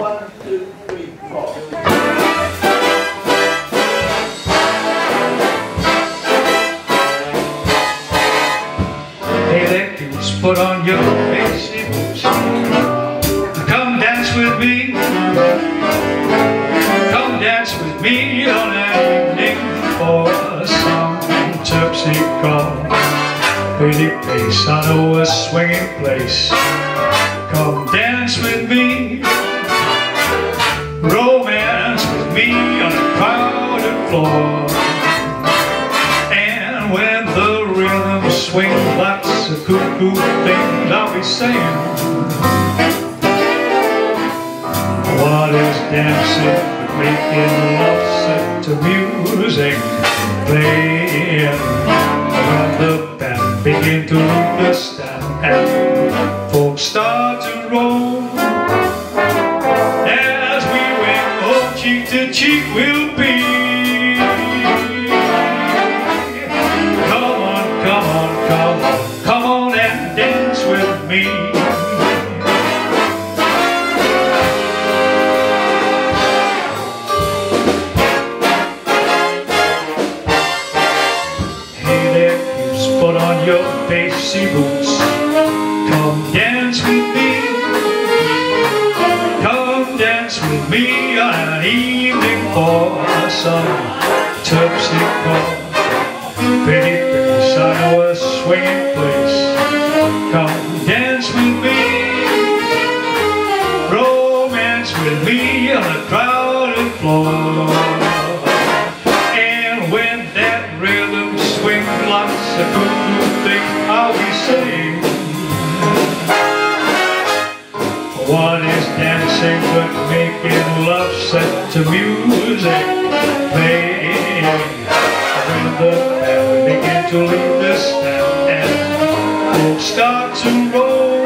1, 2, 3, 4. Hey there, kids, put on your basic boots. Come dance with me. Come dance with me on an evening for some terpsichore. Pretty place, I know a swinging place. Come dance with me. Romance with me on a crowded floor. And when the rhythm swings like a cuckoo thing, I'll be saying, what is dancing but making love set to music playing? When the band begin to understand and folks start to roll, as we win, oh, cheek to cheek we'll be. Come on, come on, come on, come on and dance with me. Put on your bassy boots. Come dance with me. Come dance with me on an evening for some terpsichore. Pretty face, I know a swinging place. Come dance with me. Romance with me on a crowded floor. And when that rhythm swings like a cuckoo thing, I'll be saying, what is dancing but making love set to music playing? When the band begin to leave the stand and folks start to roll,